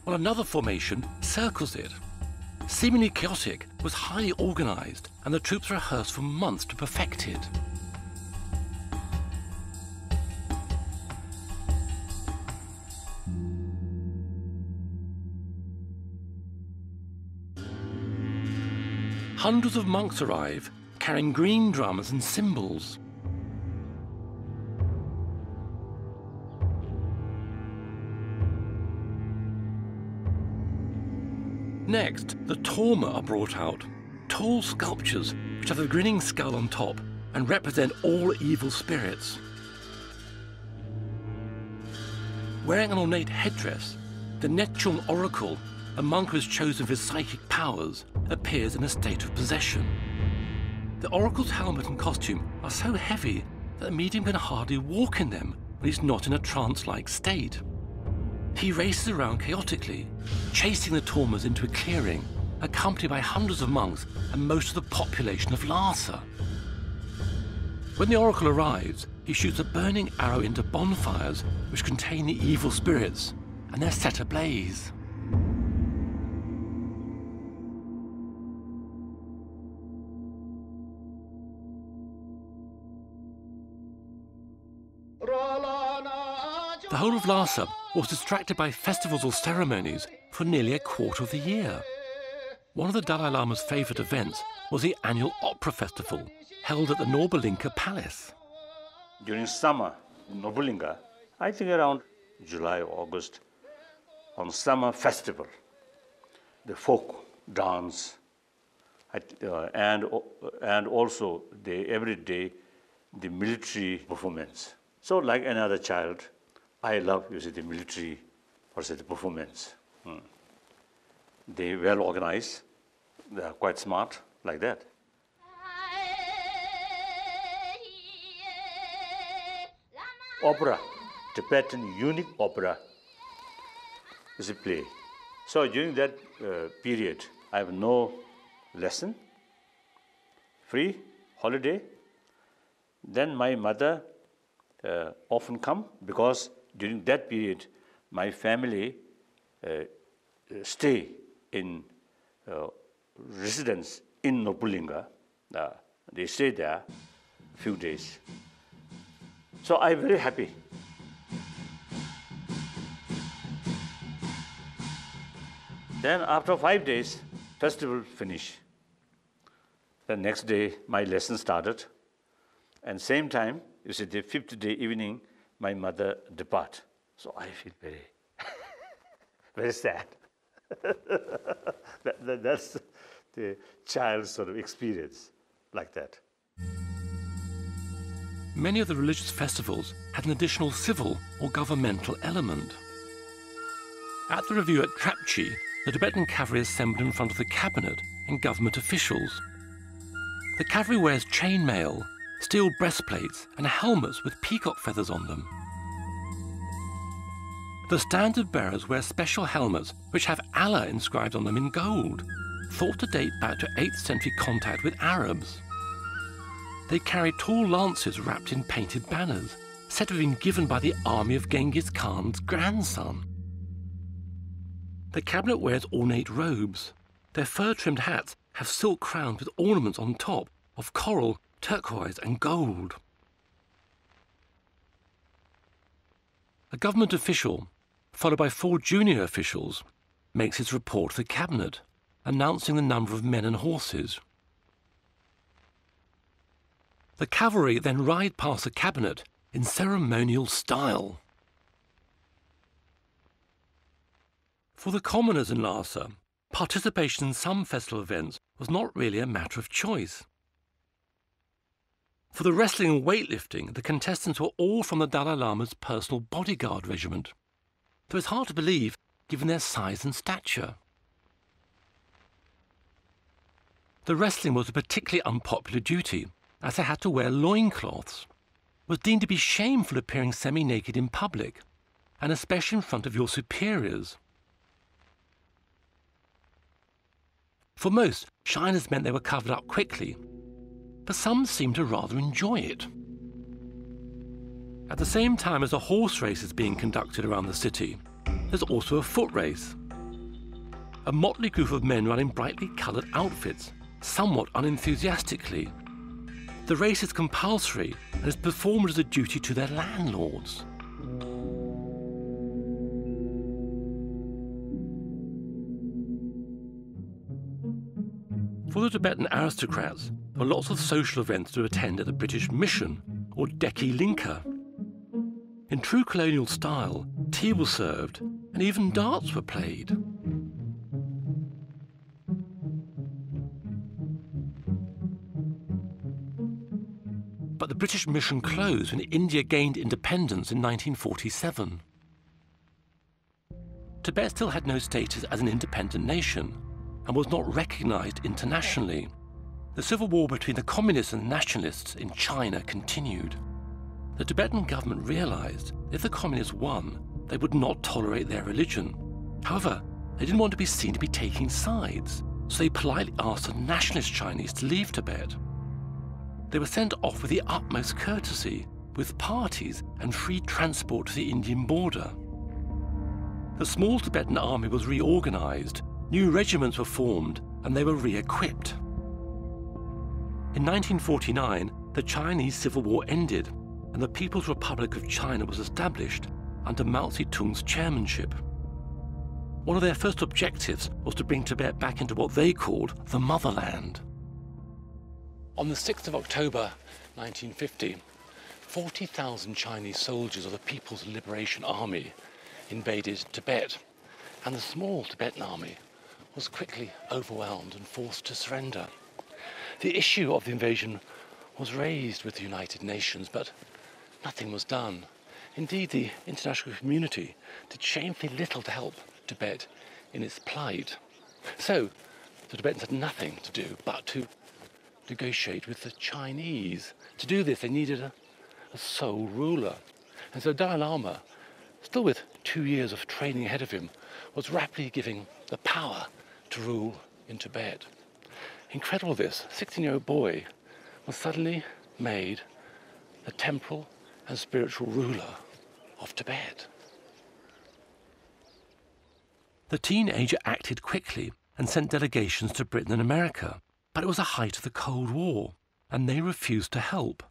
while another formation circles it. Seemingly chaotic, it was highly organised, and the troops rehearsed for months to perfect it. Hundreds of monks arrive, carrying green drums and cymbals. Next, the Torma are brought out, tall sculptures which have a grinning skull on top and represent all evil spirits. Wearing an ornate headdress, the Nechung Oracle, a monk who is chosen for his psychic powers, appears in a state of possession. The Oracle's helmet and costume are so heavy that the medium can hardly walk in them when he's not in a trance-like state. He races around chaotically, chasing the Tormas into a clearing, accompanied by hundreds of monks and most of the population of Lhasa. When the Oracle arrives, he shoots a burning arrow into bonfires which contain the evil spirits, and they're set ablaze. The whole of Lhasa was distracted by festivals or ceremonies for nearly a quarter of the year. One of the Dalai Lama's favourite events was the annual opera festival held at the Nobulinka Palace. During summer in Nobulinka, I think around July or August, on summer festival, the folk dance, and also every day the military performance. So like another child, I love the military the performance. They well organized, they are quite smart, like that. Opera, Tibetan unique opera is a play. So during that period, I have no lesson, free, holiday. Then my mother often come because during that period, my family stay in residence in Nobulinka. They stay there a few days. So I'm very happy. Then after 5 days, festival finish. The next day, my lesson started. And same time, the 5th day evening, my mother depart. So I feel very, very sad. That's the child's sort of experience, like that. Many of the religious festivals had an additional civil or governmental element. At the review at Trapchi, the Tibetan cavalry assembled in front of the cabinet and government officials. The cavalry wears chainmail, steel breastplates and helmets with peacock feathers on them. The standard bearers wear special helmets which have Allah inscribed on them in gold, thought to date back to 8th century contact with Arabs. They carry tall lances wrapped in painted banners, said to have been given by the army of Genghis Khan's grandson. The cabinet wears ornate robes. Their fur-trimmed hats have silk crowns with ornaments on top of coral, turquoise and gold. A government official, followed by 4 junior officials, makes his report to the cabinet, announcing the number of men and horses. The cavalry then ride past the cabinet in ceremonial style. For the commoners in Lhasa, participation in some festival events was not really a matter of choice. For the wrestling and weightlifting, the contestants were all from the Dalai Lama's personal bodyguard regiment, though it's hard to believe given their size and stature. The wrestling was a particularly unpopular duty, as they had to wear loincloths, was deemed to be shameful appearing semi-naked in public, and especially in front of your superiors. For most, shyness meant they were covered up quickly, but some seemed to rather enjoy it. At the same time as a horse race is being conducted around the city, there's also a foot race, a motley group of men running brightly coloured outfits, somewhat unenthusiastically. The race is compulsory and is performed as a duty to their landlords. For the Tibetan aristocrats, there were lots of social events to attend at the British Mission, or Deki Linka. In true colonial style, tea was served and even darts were played. But the British Mission closed when India gained independence in 1947. Tibet still had no status as an independent nation and was not recognized internationally. The civil war between the communists and nationalists in China continued. The Tibetan government realized that if the communists won, they would not tolerate their religion. However, they didn't want to be seen to be taking sides, so they politely asked the nationalist Chinese to leave Tibet. They were sent off with the utmost courtesy, with parties and free transport to the Indian border. The small Tibetan army was reorganized, new regiments were formed, and they were re-equipped. In 1949, the Chinese Civil War ended, and the People's Republic of China was established under Mao Zedong's chairmanship. One of their first objectives was to bring Tibet back into what they called the motherland. On the 6th of October 1950, 40,000 Chinese soldiers of the People's Liberation Army invaded Tibet, and the small Tibetan army was quickly overwhelmed and forced to surrender. The issue of the invasion was raised with the United Nations, but nothing was done. Indeed, the international community did shamefully little to help Tibet in its plight. So, the Tibetans had nothing to do but to negotiate with the Chinese. To do this, they needed a sole ruler. And so Dalai Lama, still with 2 years of training ahead of him, was rapidly giving the power to rule in Tibet. Incredible this, 16-year-old boy was suddenly made the temporal and spiritual ruler of Tibet. The teenager acted quickly and sent delegations to Britain and America, but it was the height of the Cold War, and they refused to help.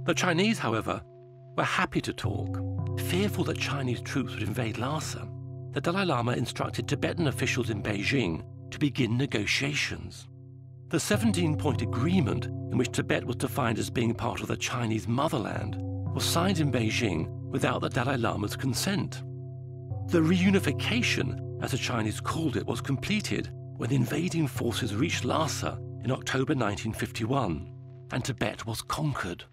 The Chinese, however, were happy to talk. Fearful that Chinese troops would invade Lhasa, the Dalai Lama instructed Tibetan officials in Beijing to begin negotiations. The 17-point agreement, in which Tibet was defined as being part of the Chinese motherland, was signed in Beijing without the Dalai Lama's consent. The reunification, as the Chinese called it, was completed when the invading forces reached Lhasa in October 1951, and Tibet was conquered.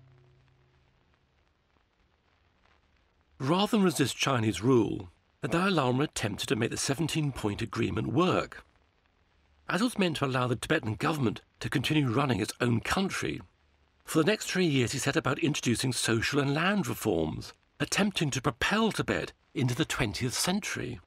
Rather than resist Chinese rule, the Dalai Lama attempted to make the 17-point agreement work. As it was meant to allow the Tibetan government to continue running its own country, for the next 3 years he set about introducing social and land reforms, attempting to propel Tibet into the 20th century.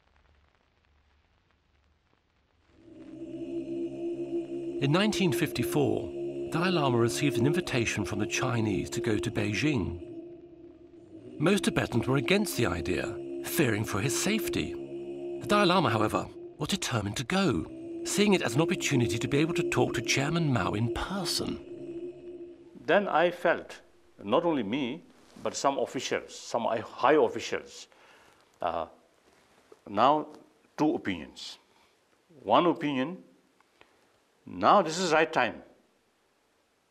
In 1954, Dalai Lama received an invitation from the Chinese to go to Beijing. Most Tibetans were against the idea, fearing for his safety. The Dalai Lama, however, was determined to go, seeing it as an opportunity to be able to talk to Chairman Mao in person. Then I felt, not only me, but some officials, some high officials, now two opinions. One opinion, now this is right time,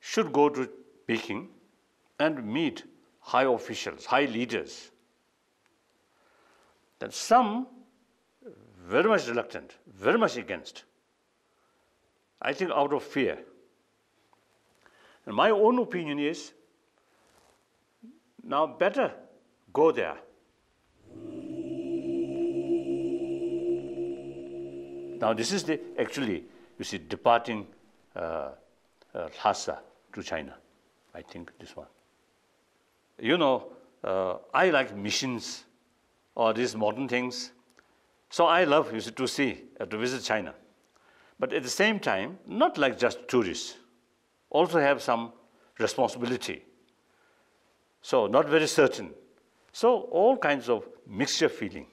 should go to Peking and meet high officials, high leaders. Then some very much reluctant, very much against. I think out of fear. And my own opinion is, now better go there. Now this is the, actually, you see, departing Lhasa to China. I think this one. You know, I like missions or these modern things. So I love to see, to visit China. But at the same time, not like just tourists, also have some responsibility. So not very certain. So all kinds of mixture feeling.